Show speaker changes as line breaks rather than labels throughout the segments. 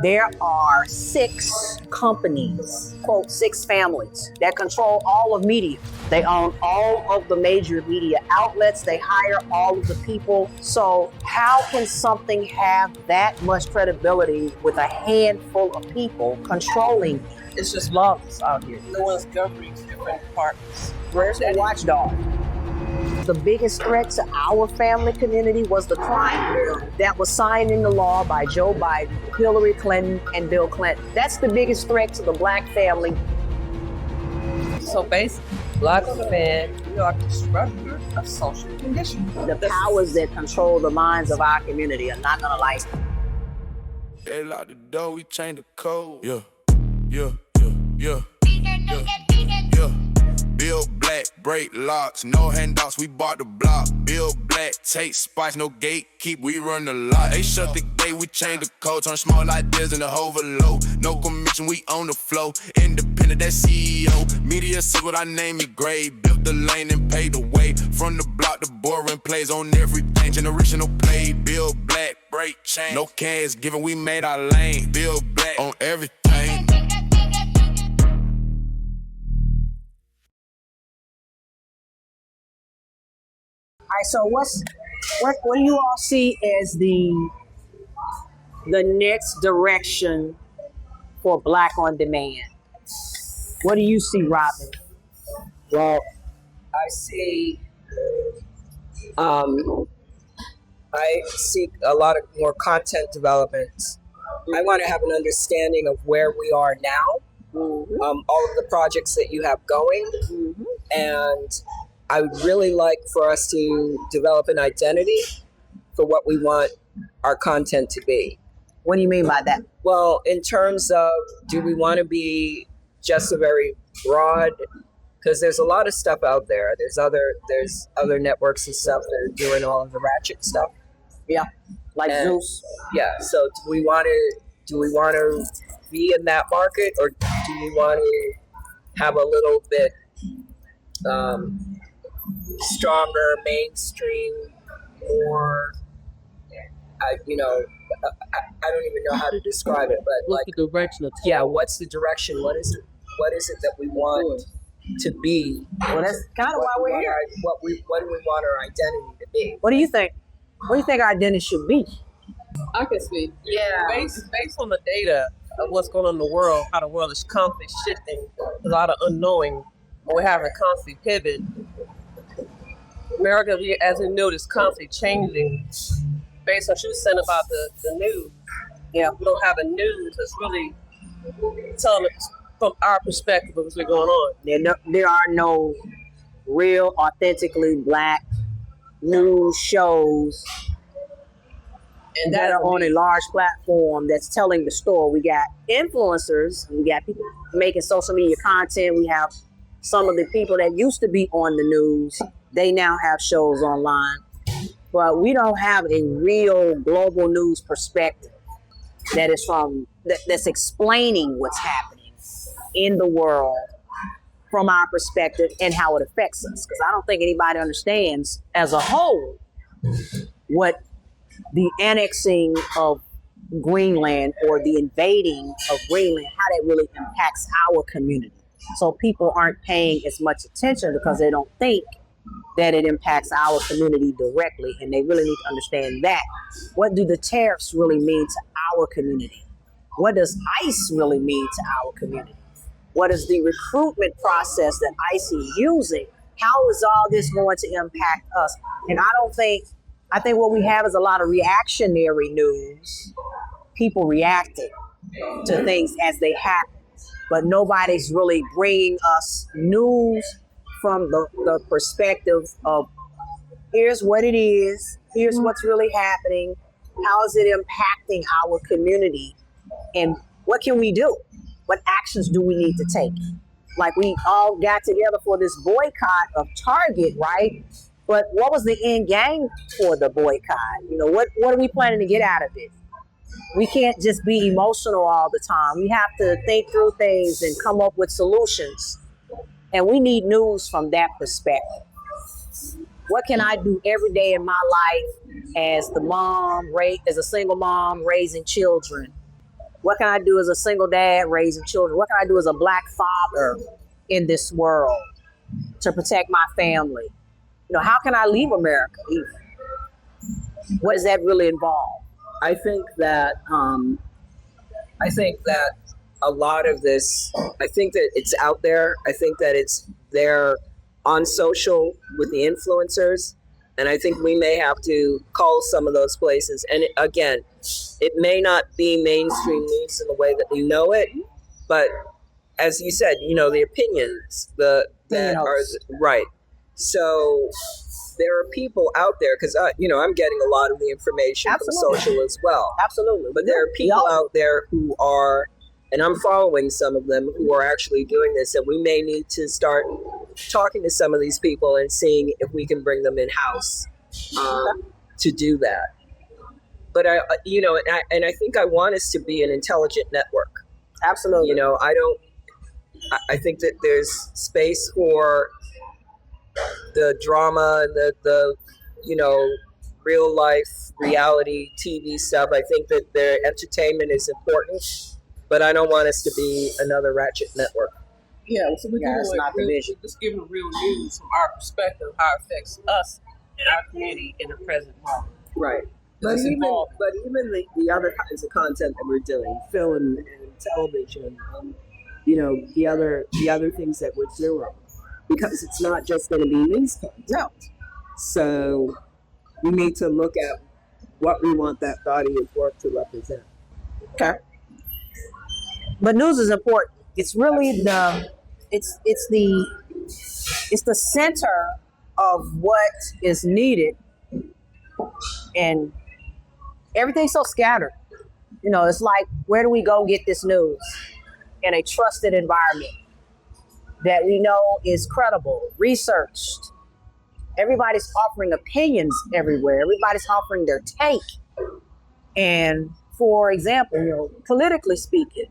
There are 6 companies, quote, 6 families that control all of media. They own all of the major media outlets. They hire all of the people. So how can something have that much credibility with a handful of people controlling?
It's just laws out here. No one's governing different departments.
Where's the watchdog? The biggest threat to our family community was the crime bill that was signed into law by Joe Biden, Hillary Clinton, and Bill Clinton. That's the biggest threat to the Black family.
So basically, Black men, we are disruptors of social conditions.
The powers that control the minds of our community are not gonna like it.
They lock the door, we change the code. Yeah. Bill Black, break locks, no handouts, we bought the block. Bill Black, take spice, no gatekeep, we run the lot. They shut the gate, we change the code, turn small ideas into overload. No commission, we on the flow, independent, that CEO. Media see what I name it grade, built the lane and paid the way. From the block, the boring plays on everything, generational play. Bill Black, break chain, no cans given, we made our lane. Bill Black on everything.
All right, so what do you all see as the next direction for Black on Demand? What do you see, Robin?
Well, I see a lot of more content development. I want to have an understanding of where we are now, all of the projects that you have going, and I would really like for us to develop an identity for what we want our content to be.
What do you mean by that?
Well, in terms of, do we want to be just a very broad, because there's a lot of stuff out there. There's other networks and stuff that are doing all of the ratchet stuff.
Yeah, like Zeus.
Yeah. So do we want to be in that market, or do we want to have a little bit stronger mainstream, or I don't even know how to describe it, but
What's the direction of
what's the direction? What is it that we want to be?
Well, that's kind of why we're here.
What do we want our identity to be?
What do you think? What do you think our identity should be?
I can speak.
Yeah.
Based on the data of what's going on in the world, how the world is constantly shifting, there's a lot of unknowing, and we're having a constant pivot. America, as we know, is constantly changing. Based on what you were saying about the news, we don't have a news that's really telling us from our perspective of what's going on.
There are no real, authentically Black news shows
And
that are on a large platform that's telling the story. We got influencers, we got people making social media content, we have some of the people that used to be on the news, they now have shows online. But we don't have a real global news perspective that is that's explaining what's happening in the world from our perspective and how it affects us. Because I don't think anybody understands as a whole what the annexing of Greenland or the invading of Greenland, how that really impacts our community. So people aren't paying as much attention because they don't think that it impacts our community directly, and they really need to understand that. What do the tariffs really mean to our community? What does ICE really mean to our community? What is the recruitment process that ICE is using? How is all this going to impact us? And I think what we have is a lot of reactionary news, people reacting to things as they happen, but nobody's really bringing us news from the perspective of here's what it is, here's what's really happening, how is it impacting our community, and what can we do? What actions do we need to take? Like, we all got together for this boycott of Target, right? But what was the end game for the boycott? What are we planning to get out of it? We can't just be emotional all the time. We have to think through things and come up with solutions. And we need news from that perspective. What can I do every day in my life as a single mom raising children? What can I do as a single dad raising children? What can I do as a Black father in this world to protect my family? How can I leave America even? What does that really involve?
I think that a lot of this, I think that it's out there. I think that it's there on social with the influencers. And I think we may have to call some of those places. And again, it may not be mainstream news in the way that we know it, but as you said, the opinions, that are right. So there are people out there, because I'm getting a lot of the information
Absolutely.
from social as well.
Absolutely.
But there are people out there who are, and I'm following some of them who are actually doing this, and we may need to start talking to some of these people and seeing if we can bring them in house to do that. But I think I want us to be an intelligent network.
Absolutely.
I think that there's space for the drama and the real life reality TV stuff. I think that their entertainment is important, but I don't want us to be another ratchet network.
Yeah, so we're just giving real news from our perspective, how it affects us and our community in the present moment.
Right. But even the other kinds of content that we're doing, film and television, the other things that we're doing, because it's not just going to be news content.
No.
So we need to look at what we want that body of work to represent.
Okay. But news is important. It's really it's the center of what is needed, and everything's so scattered. It's like, where do we go get this news? In a trusted environment that we know is credible, researched. Everybody's offering opinions everywhere. Everybody's offering their take. And for example, politically speaking,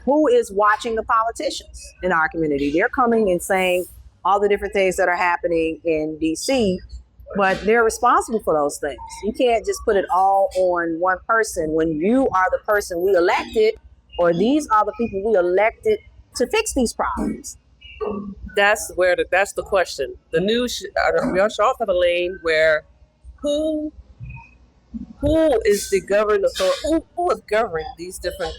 who is watching the politicians in our community? They're coming and saying all the different things that are happening in DC, but they're responsible for those things. You can't just put it all on one person when you are the person we elected, or these are the people we elected to fix these problems.
That's the question. The news, we should also have a lane where who is the governing authority? Who is governing these different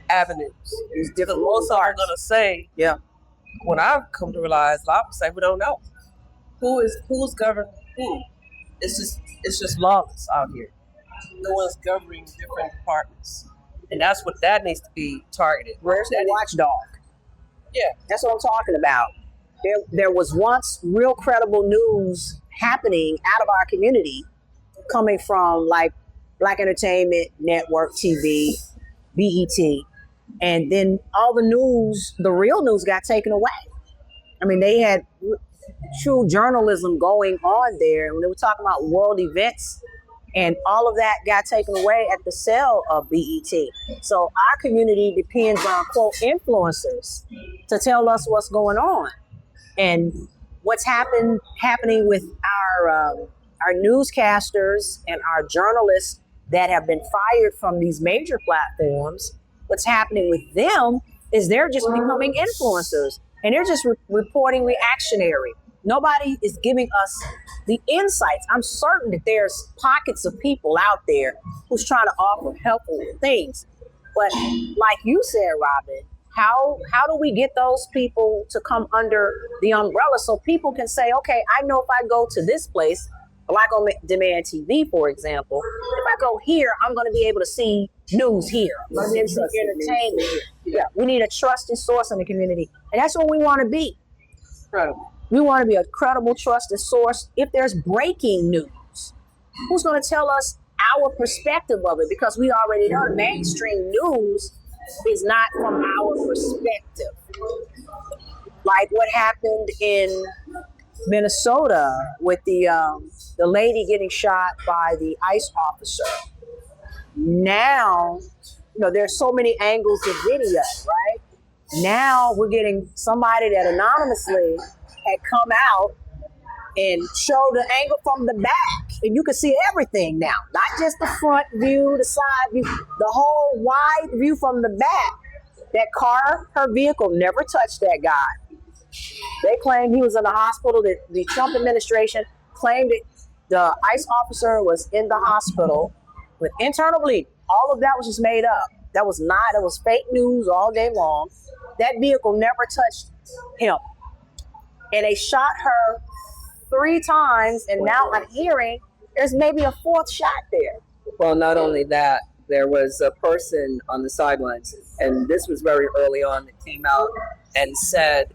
avenues?
These different
Most are going to say,
yeah.
When I've come to realize, I would say we don't know who's governing who. It's just lawless out here. No one's governing different departments, and that needs to be targeted.
Where's the watchdog?
Yeah,
that's what I'm talking about. There was once real credible news happening out of our community, coming from like Black Entertainment Network TV, BET, and then all the news, the real news, got taken away. I mean, they had true journalism going on there when they were talking about world events, and all of that got taken away at the sale of BET. So our community depends on, quote, influencers to tell us what's going on and what's happening with our newscasters and our journalists that have been fired from these major platforms. What's happening with them is they're just becoming influencers, and they're just reporting reactionary. Nobody is giving us the insights. I'm certain that there's pockets of people out there who's trying to offer helpful things. But like you said, Robin, how do we get those people to come under the umbrella so people can say, okay, I know if I go to this place, like on Demand TV, for example, if I go here, I'm going to be able to see news here. I'm going to be able to see entertainment here. Yeah, we need a trusted source in the community. And that's what we want to be.
Incredible.
We want to be a credible, trusted source. If there's breaking news, who's going to tell us our perspective of it? Because we already know mainstream news is not from our perspective. Like what happened in Minnesota with the lady getting shot by the ICE officer. Now, there's so many angles of video, right? Now we're getting somebody that anonymously had come out and show the angle from the back. And you can see everything now, not just the front view, the side view, the whole wide view from the back. That car, her vehicle never touched that guy. They claimed he was in the hospital. The Trump administration claimed that the ICE officer was in the hospital with internal bleeding. All of that was just made up. That was fake news all day long. That vehicle never touched him. And they shot her 3 times, and now I'm hearing there's maybe a 4th shot there.
Well, not only that, there was a person on the sidelines, and this was very early on, that came out and said,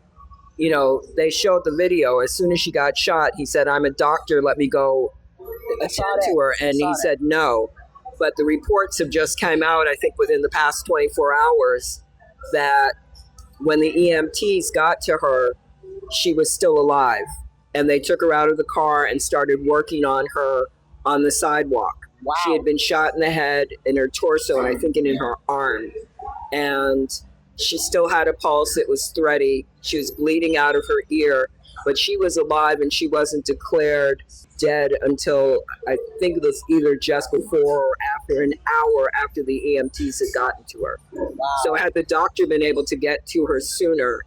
you know, they showed the video. As soon as she got shot, he said, "I'm a doctor, let me go attend to her." And he said no. But the reports have just come out, I think within the past 24 hours, that when the EMTs got to her, she was still alive. And they took her out of the car and started working on her on the sidewalk.
Wow.
She had been shot in the head, in her torso, and I think in her arm. And she still had a pulse. It was thready. She was bleeding out of her ear, but she was alive, and she wasn't declared dead until I think it was either just before or after, an hour after the EMTs had gotten to her.
Wow.
So had the doctor been able to get to her sooner,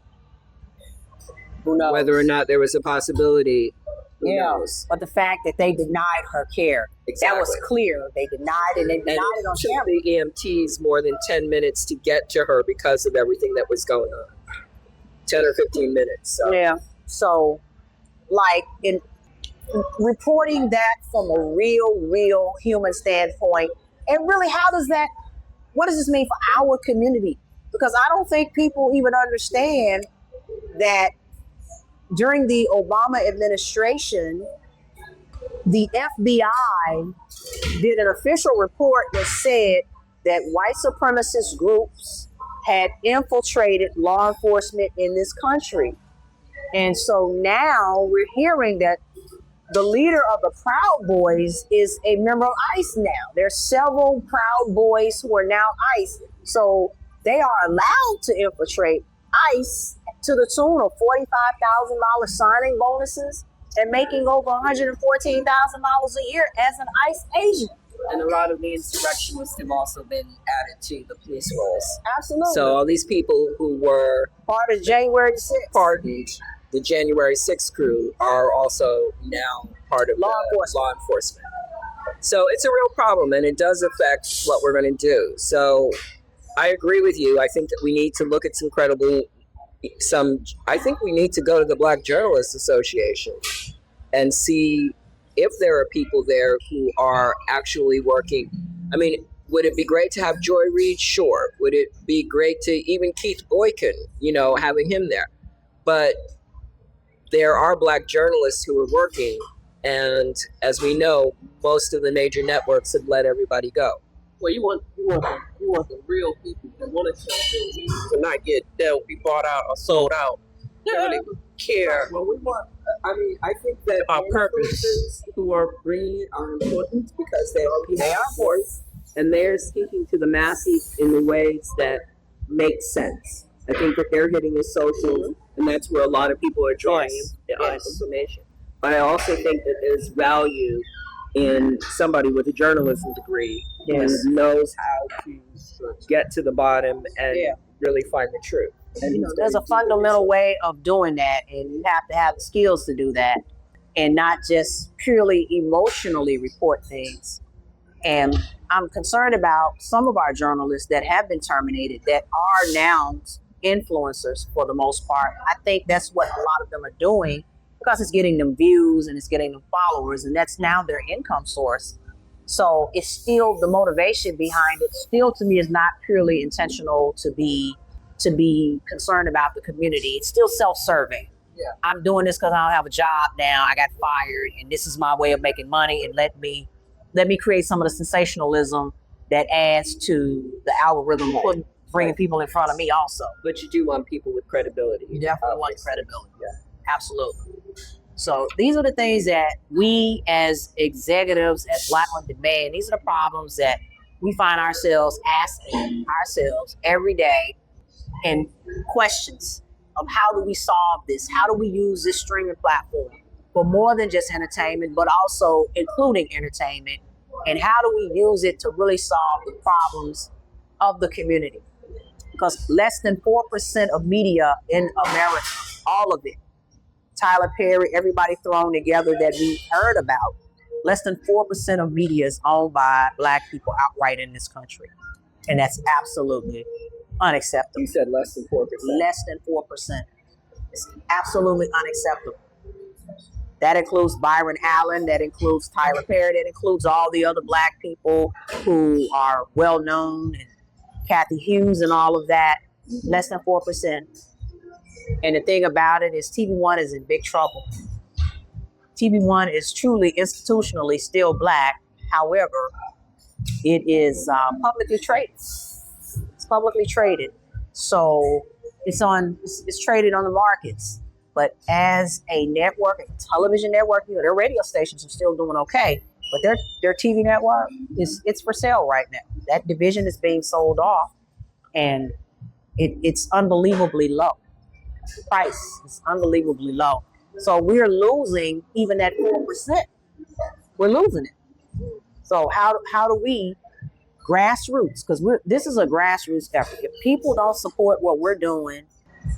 Who knows?
whether or not there was a possibility, who knows?
But the fact that they denied her care, that was clear. They denied it, and they denied it on
took
camera.
the EMTs more than 10 minutes to get to her because of everything that was going on. 10 or 15 minutes. So.
Yeah. So, like, in reporting that from a real human standpoint, and really, what does this mean for our community? Because I don't think people even understand that during the Obama administration, the FBI did an official report that said that white supremacist groups had infiltrated law enforcement in this country. And so now we're hearing that the leader of the Proud Boys is a member of ICE now. There's several Proud Boys who are now ICE. So they are allowed to infiltrate ICE to the tune of $45,000 signing bonuses and making over $114,000 a year as an ICE agent.
And a lot of the insurrectionists have also been added to the police rolls.
Absolutely.
So all these people who were
part of January 6th.
pardoned, the January 6th crew, are also now part of
Law
enforcement. So it's a real problem, and it does affect what we're going to do. So I agree with you. I think that we need to look at I think we need to go to the Black Journalists Association and see if there are people there who are actually working. I mean, would it be great to have Joy Reid? Sure. Would it be great to even Keith Boykin, having him there? But there are Black journalists who are working, and as we know, most of the major networks have let everybody go.
Well, you want the real people that want to tell real news to not get be bought out or sold out. They really care.
Well, I think that
Our purpose.
influencers who are bringing it are important because they are important, and they're speaking to the masses in the ways that make sense. I think that they're hitting the social, and that's where a lot of people are drawing information. But I also think that there's value in somebody with a journalism degree who knows how to get to the bottom and really find the truth. And
there's a fundamental way of doing that, and you have to have the skills to do that and not just purely emotionally report things. And I'm concerned about some of our journalists that have been terminated that are now influencers for the most part. I think that's what a lot of them are doing because it's getting them views and it's getting them followers, and that's now their income source. So it's still the motivation behind it still to me is not purely intentional to be concerned about the community. It's still self-serving.
Yeah.
I'm doing this because I don't have a job now. I got fired, and this is my way of making money. And let me create some of the sensationalism that adds to the algorithm, bringing people in front of me also.
But you do want people with credibility.
You definitely want credibility.
Yeah.
Absolutely. So these are the things that we as executives at Black on Demand, these are the problems that we find ourselves asking ourselves every day, and questions of how do we solve this? How do we use this streaming platform for more than just entertainment, but also including entertainment. And how do we use it to really solve the problems of the community? Because less than 4% of media in America, all of it, Tyler Perry, everybody thrown together that we heard about, less than 4% of media is owned by Black people outright in this country. And that's absolutely unacceptable.
You said less than 4%.
Less than 4%. It's absolutely unacceptable. That includes Byron Allen, that includes Tyler Perry, that includes all the other Black people who are well known, and Kathy Hughes and all of that. Less than 4%. And the thing about it is TV1 is in big trouble. TV1 is truly institutionally still Black. However, it is publicly traded. It's publicly traded. So it's traded on the markets. But as a network, a television network, their radio stations are still doing okay. But their TV network it's for sale right now. That division is being sold off, and it's unbelievably low. The price is unbelievably low. So we're losing even that 4%. We're losing it. So how do we grassroots? Because this is a grassroots effort. If people don't support what we're doing,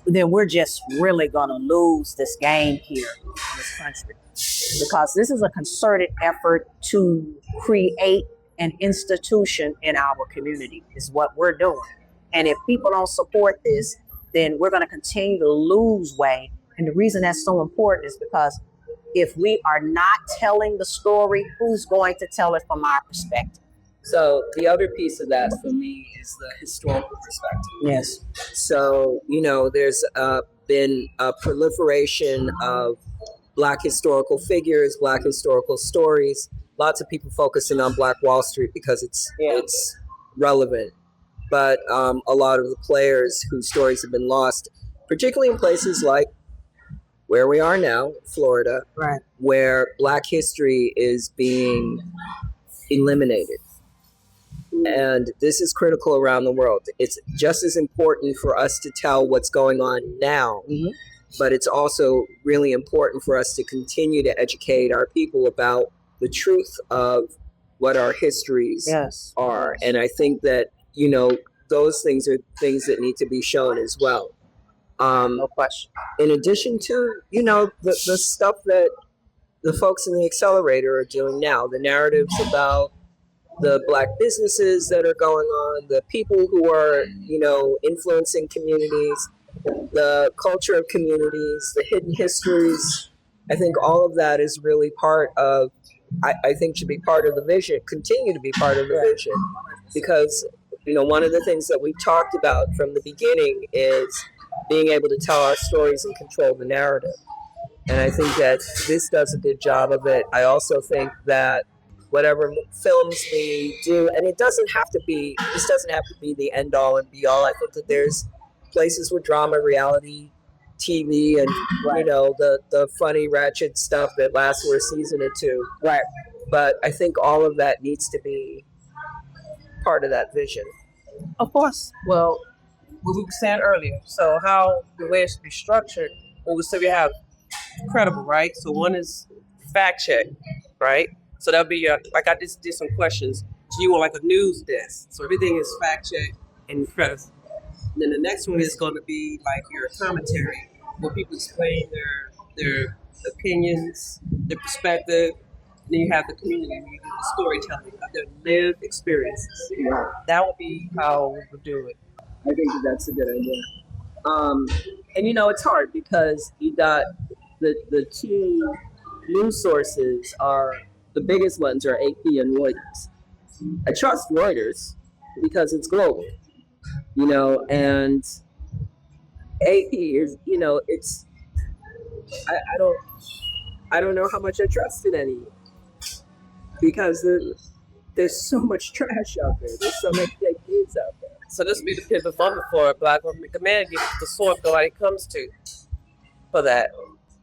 then we're just really gonna lose this game here in this country. Because this is a concerted effort to create an institution in our community, is what we're doing. And if people don't support this, then we're going to continue to lose weight. And the reason that's so important is because if we are not telling the story, who's going to tell it from our perspective?
So the other piece of that for me is the historical perspective.
Yes.
So, there's been a proliferation of Black historical figures, Black historical stories, lots of people focusing on Black Wall Street because it's relevant. But a lot of the players whose stories have been lost, particularly in places like where we are now, Florida,
Right.
where Black history is being eliminated. And this is critical around the world. It's just as important for us to tell what's going on now, but it's also really important for us to continue to educate our people about the truth of what our histories are. And I think that those things are things that need to be shown as well.
No question.
In addition to, the stuff that the folks in the accelerator are doing now, the narratives about the Black businesses that are going on, the people who are, influencing communities, the culture of communities, the hidden histories. I think all of that is really part of, I think should be part of the vision, continue to be part of the vision. Because, one of the things that we've talked about from the beginning is being able to tell our stories and control the narrative. And I think that this does a good job of it. I also think that whatever films we do, and this doesn't have to be the end all and be all. I think that there's places with drama, reality, TV, and the funny ratchet stuff that lasts for a season or two.
Right.
But I think all of that needs to be part of that vision.
Of course. Well, what we were saying earlier. So how the way it should be structured, we have credible, right? So one is fact check, right? So that'll be like I just did some questions. So you want like a news desk. So everything is fact check and credible. And then the next one is going to be like your commentary, where people explain their opinions, their perspective. And then you have the community, where you do the storytelling of their lived experiences.
Yeah.
That would be how we would do it.
I think that's a good idea. And it's hard because you got the two news sources are, the biggest ones are AP and Reuters. I trust Reuters because it's global, and AP is, it's, I don't know how much I trust it anymore because there's so much trash out there. There's so much fake news out there.
So this would be the pivot moment for a Black woman. The man gets the source nobody comes to for that.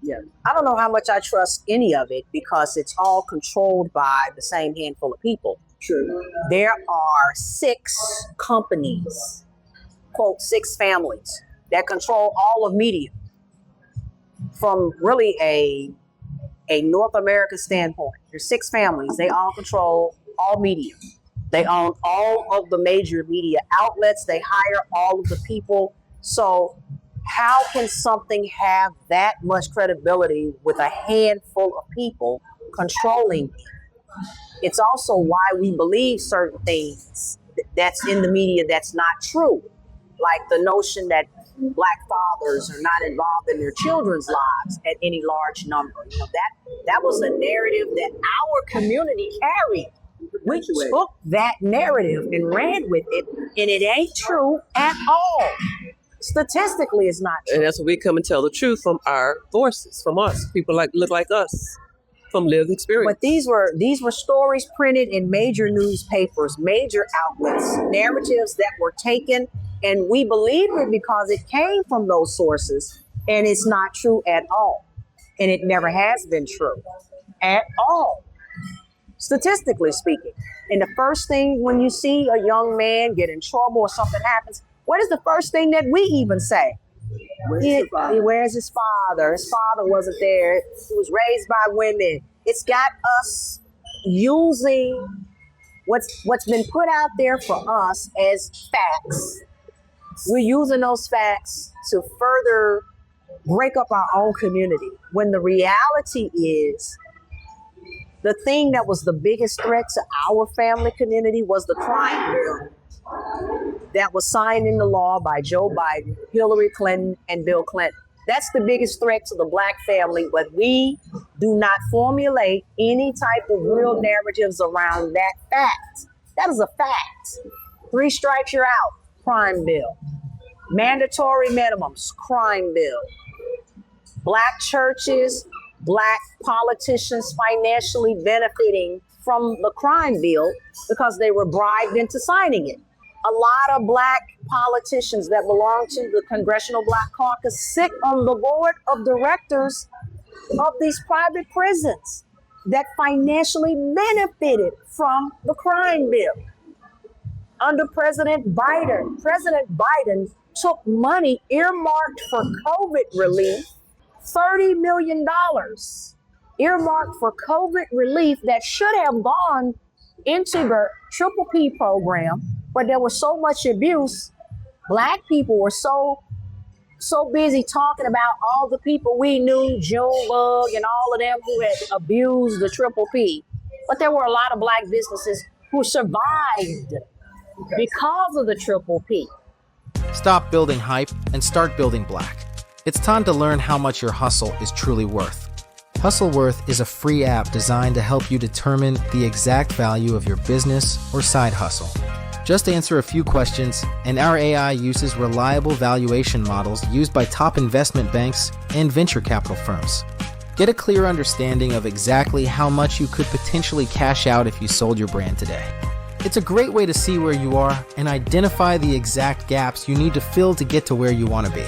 Yeah. I don't know how much I trust any of it because it's all controlled by the same handful of people.
True.
There are 6 companies, quote, 6 families that control all of media, from really a a North American standpoint, there's 6 families. They all control all media. They own all of the major media outlets. They hire all of the people. So how can something have that much credibility with a handful of people controlling it? It's also why we believe certain things that's in the media that's not true. Like the notion that Black fathers are not involved in their children's lives at any large number. You know, that was a narrative that our community carried. We took that narrative and ran with it, and it ain't true at all. Statistically, it's not true.
And that's when we come and tell the truth from our voices, from us, people look like us, from lived experience.
But these were stories printed in major newspapers, major outlets, narratives that were taken, and we believe it because it came from those sources, and it's not true at all. And it never has been true at all, statistically speaking. And the first thing when you see a young man get in trouble or something happens, what is the first thing that we even say? Where's his father? His father wasn't there. He was raised by women. It's got us using what's been put out there for us as facts. We're using those facts to further break up our own community, when the reality is the thing that was the biggest threat to our family community was the crime bill that was signed into law by Joe Biden, Hillary Clinton, and Bill Clinton. That's the biggest threat to the Black family, but we do not formulate any type of real narratives around that fact. That is a fact. 3 strikes, you're out. Crime bill. Mandatory minimums. Crime bill. Black churches, Black politicians financially benefiting from the crime bill because they were bribed into signing it. A lot of Black politicians that belong to the Congressional Black Caucus sit on the board of directors of these private prisons that financially benefited from the crime bill. Under President Biden took money earmarked for COVID relief, $30 million earmarked for COVID relief that should have gone into the Triple P program, but there was so much abuse. Black people were so busy talking about all the people we knew, Junebug and all of them who had abused the Triple P. But there were a lot of Black businesses who survived because of the Triple P.
Stop building hype and start building Black. It's time to learn how much your hustle is truly worth. Hustle Worth is a free app designed to help you determine the exact value of your business or side hustle. Just answer a few questions, and our AI uses reliable valuation models used by top investment banks and venture capital firms. Get a clear understanding of exactly how much you could potentially cash out if you sold your brand today. It's a great way to see where you are and identify the exact gaps you need to fill to get to where you want to be.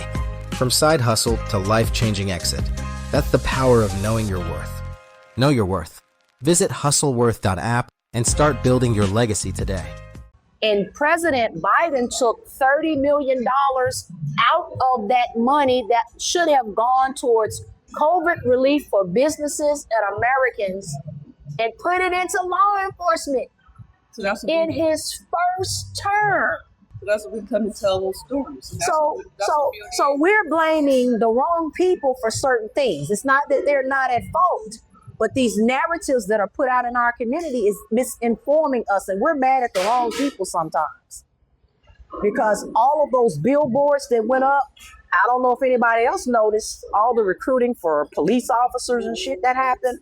From side hustle to life-changing exit. That's the power of knowing your worth. Know your worth. Visit hustleworth.app and start building your legacy today.
And President Biden took $30 million out of that money that should have gone towards COVID relief for businesses and Americans and put it into law enforcement in his first term.
That's what we come and tell those stories.
So we're blaming the wrong people for certain things. It's not that they're not at fault, but these narratives that are put out in our community is misinforming us, and we're mad at the wrong people sometimes. Because all of those billboards that went up, I don't know if anybody else noticed all the recruiting for police officers and shit that happened.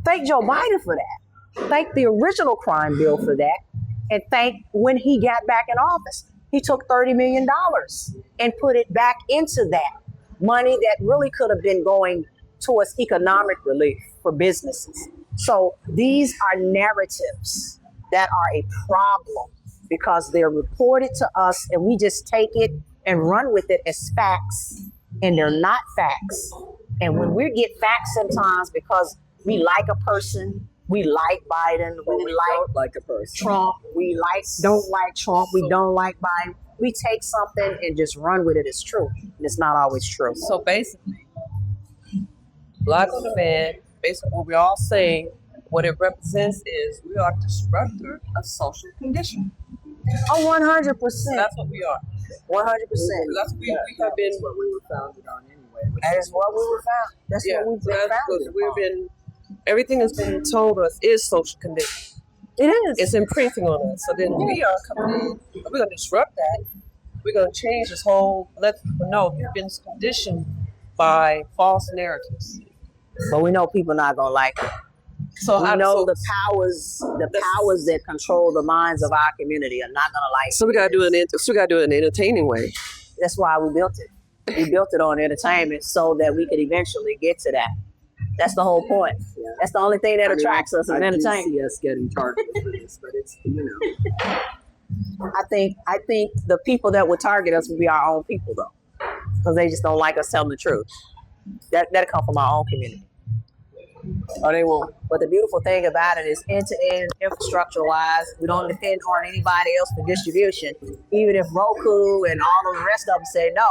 Thank Joe Biden for that. Thank the original crime bill for that. And thank when he got back in office, he took $30 million and put it back into that money that really could have been going towards economic relief for businesses. So these are narratives that are a problem because they're reported to us and we just take it and run with it as facts, and they're not facts. And when we get facts sometimes because we like a person, we like Biden, we
don't like a person.
Trump, don't like Trump, we don't like Biden. We take something and just run with it as true. And it's not always true.
So basically, Black on Demand, basically what we're all saying, what it represents is we are disruptor of social condition.
Oh, 100%.
That's what we are.
100%.
That's we have been.
That's what we were founded on anyway.
That is what we were found. That's what we've been founded
we've
upon.
been. Everything that's been told us is social condition.
It is.
It's imprinting on us. So then we are coming in. We're going to disrupt that. We're going to change this whole. Let people know you've been conditioned by false narratives.
But we know people not gonna like it.
So
We know the powers that control the minds of our community are not gonna like it.
So we got to do it. So we got to do it in an entertaining way.
That's why we built it. We built it on entertainment so that we could eventually get to that. That's the whole point.
Yeah.
That's the only thing that attracts us is
I do
entertainment.
see us getting targeted for this, but it's
I think the people that would target us would be our own people though, because they just don't like us telling the truth. That'll come from our own community. Or they won't. But the beautiful thing about it is end-to-end infrastructure wise, we don't depend on anybody else for distribution. Even if Roku and all of the rest of them say no,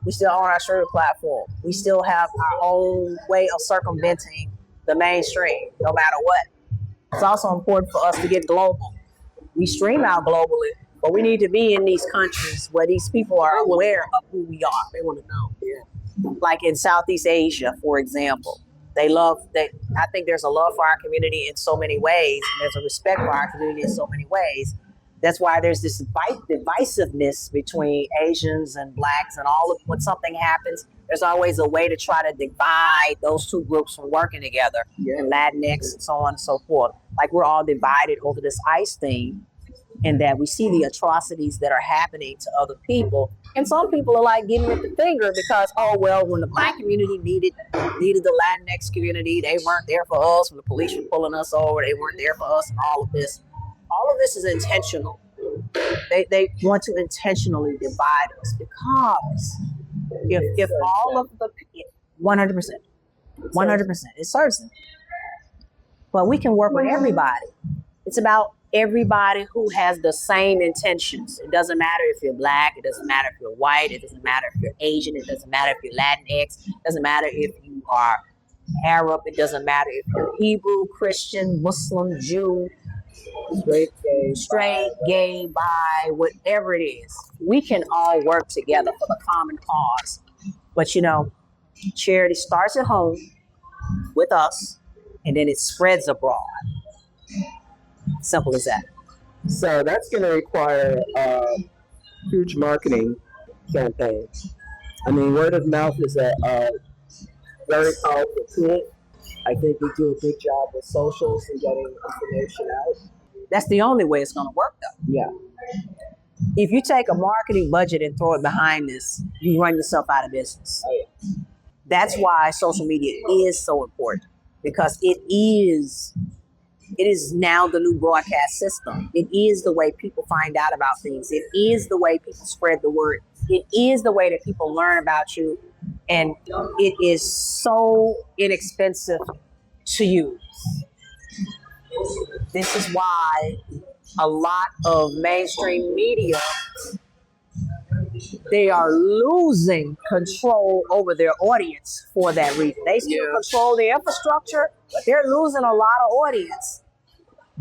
we still own our streaming platform. We still have our own way of circumventing the mainstream, no matter what. It's also important for us to get global. We stream out globally, but we need to be in these countries where these people are aware of who we are. They want to know. Yeah. Like in Southeast Asia, for example. I think there's a love for our community in so many ways, and there's a respect for our community in so many ways. That's why there's this divisiveness between Asians and Blacks, and when something happens, there's always a way to try to divide those two groups from working together, and Latinx and so on and so forth. Like we're all divided over this ICE thing, and that we see the atrocities that are happening to other people. And some people are like giving it the finger because, oh, well, when the Black community needed the Latinx community, they weren't there for us. When the police were pulling us over, they weren't there for us, and all of this. All of this is intentional. They want to intentionally divide us because if all of the 100%, it serves them. But we can work with everybody. It's about everybody who has the same intentions. It doesn't matter if you're Black, it doesn't matter if you're white, it doesn't matter if you're Asian, it doesn't matter if you're Latinx, it doesn't matter if you are Arab, it doesn't matter if you're Hebrew, Christian, Muslim, Jew, straight, gay, bi, whatever it is. We can all work together for the common cause. But charity starts at home with us, and then it spreads abroad. Simple as that.
So that's going to require a huge marketing campaign. I mean, word of mouth is a very powerful tool. I think we do a big job with socials and getting information out.
That's the only way it's going to work, though.
Yeah.
If you take a marketing budget and throw it behind this, you run yourself out of business.
Oh, yeah.
That's why social media is so important, because it is now the new broadcast system. It is the way people find out about things. It is the way people spread the word. It is the way that people learn about you. And it is so inexpensive to use. This is why a lot of mainstream media, they are losing control over their audience for that reason. They still control the infrastructure, but they're losing a lot of audience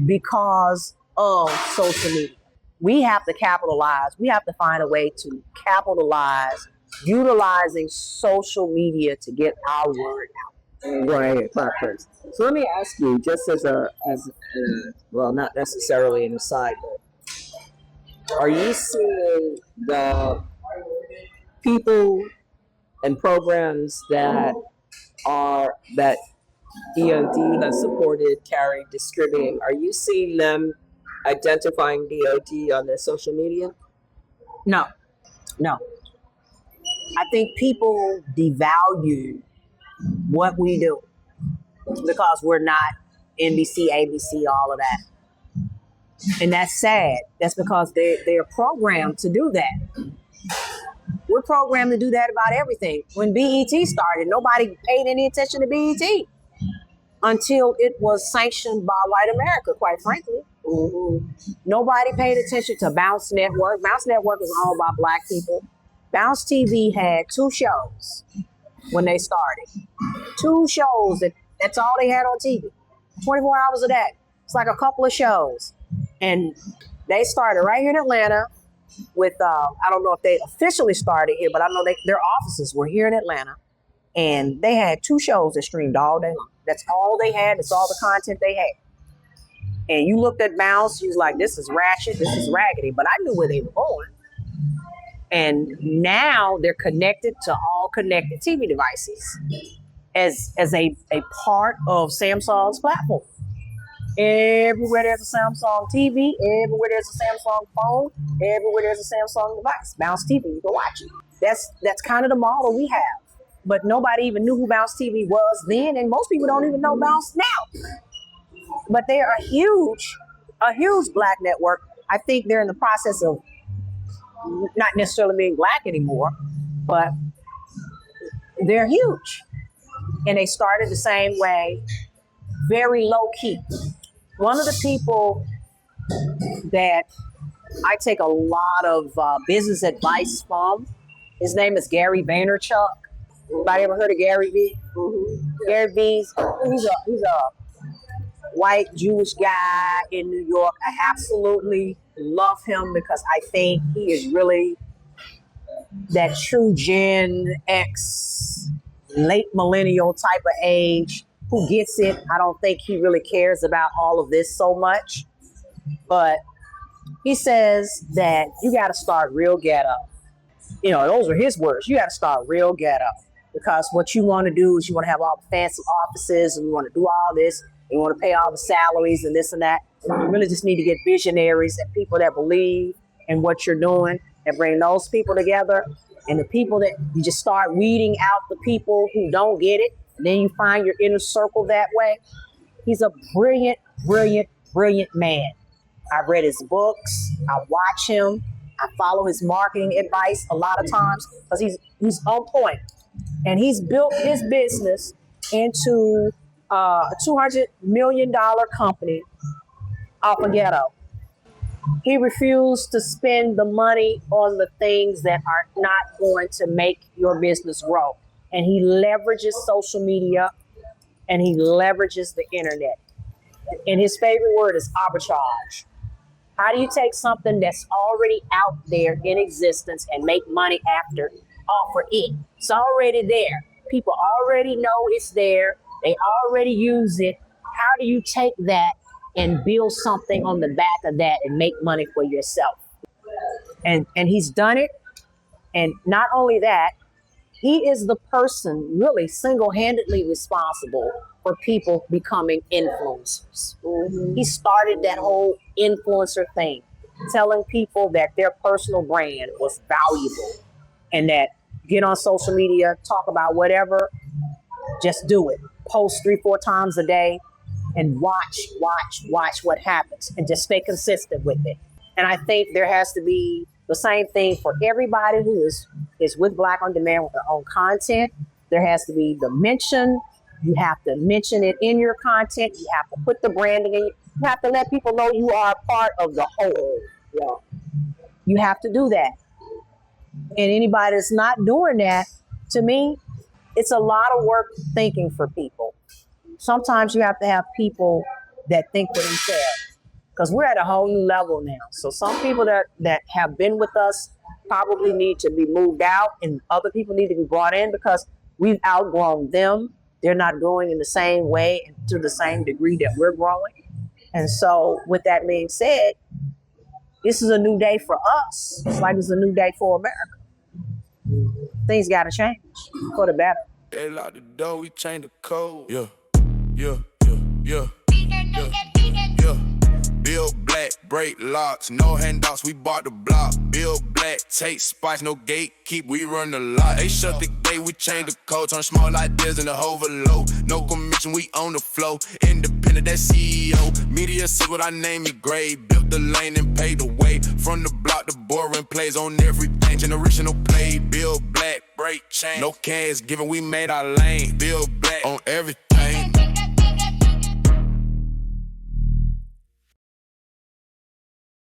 because of social media. We have to capitalize. We have to find a way to capitalize utilizing social media to get our word out.
Right, first. So let me ask you, just as well, not necessarily an aside, but are you seeing the people and programs that DoD has supported, carried, distributing? Are you seeing them identifying DoD on their social media?
No. I think people devalue what we do because we're not NBC, ABC, all of that. And that's sad. That's because they're programmed to do that. We're programmed to do that about everything. When BET started, nobody paid any attention to BET until it was sanctioned by white America, quite frankly. Mm-hmm. Nobody paid attention to Bounce Network. Bounce Network was owned by Black people. Bounce TV had 2 shows. when they started. 2 shows, that's all they had on TV. 24 hours a day. It's like a couple of shows. And they started right here in Atlanta with, I don't know if they officially started here, but I know their offices were here in Atlanta. And they had 2 shows that streamed all day long. That's all they had. That's all the content they had. And you looked at Bounce, you was like, this is ratchet, this is raggedy. But I knew where they were going. And now they're connected to all connected TV devices as a part of Samsung's platform. Everywhere there's a Samsung TV, everywhere there's a Samsung phone, everywhere there's a Samsung device. Bounce TV, you can watch it. That's kind of the model we have. But nobody even knew who Bounce TV was then, and most people don't even know Bounce now. But they are a huge Black network. I think they're in the process of not necessarily being Black anymore, but they're huge. And they started the same way, very low key. One of the people that I take a lot of business advice from, his name is Gary Vaynerchuk. Anybody ever heard of Gary V? Mm-hmm. Gary V's, he's a white Jewish guy in New York. I absolutely love him because I think he is really that true Gen X, late millennial type of age who gets it. I don't think he really cares about all of this so much. But he says that you got to start real ghetto. You know, those are his words. You got to start real ghetto because what you want to do is you want to have all the fancy offices and you want to do all this. You want to pay all the salaries and this and that. And you really just need to get visionaries and people that believe in what you're doing and bring those people together. And the people that you just start weeding out the people who don't get it. And then you find your inner circle that way. He's a brilliant, brilliant, brilliant man. I read his books. I watch him. I follow his marketing advice a lot of times because he's on point. And he's built his business into a $200 million company off of ghetto. He refused to spend the money on the things that are not going to make your business grow. And he leverages social media and he leverages the internet. And his favorite word is arbitrage. How do you take something that's already out there in existence and make money off of it? It's already there. People already know it's there. They already use it. How do you take that and build something on the back of that and make money for yourself? And he's done it. And not only that, he is the person really single-handedly responsible for people becoming influencers. Mm-hmm. He started that whole influencer thing, telling people that their personal brand was valuable and that get on social media, talk about whatever, just do it. Post 3-4 times a day and watch what happens and just stay consistent with it. And I think there has to be the same thing for everybody who is with Black on Demand with their own content. There has to be the mention. You have to mention it in your content. You have to put the branding in. You have to let people know you are a part of the whole. Yeah. You have to do that. And anybody that's not doing that, to me, it's a lot of work thinking for people. Sometimes you have to have people that think for themselves because we're at a whole new level now. So some people that have been with us probably need to be moved out and other people need to be brought in because we've outgrown them. They're not growing in the same way and to the same degree that we're growing. And so with that being said, this is a new day for us. It's like it's a new day for America. Things got to change for the better.
They lock the door, we change the code. Yeah. Bill Black, break locks, no handouts, we bought the block. Bill Black, take spice, no gatekeep, we run the lot. They shut the gate, we change the code, turn small ideas into overload. No commission, we own the flow. Independent, that CEO. Media said what I name me grade. Built the lane and paved the way. From the block, the boring plays on everything. Generational play. Bill Black, break chain. No cash given, we made our lane. Bill Black on everything.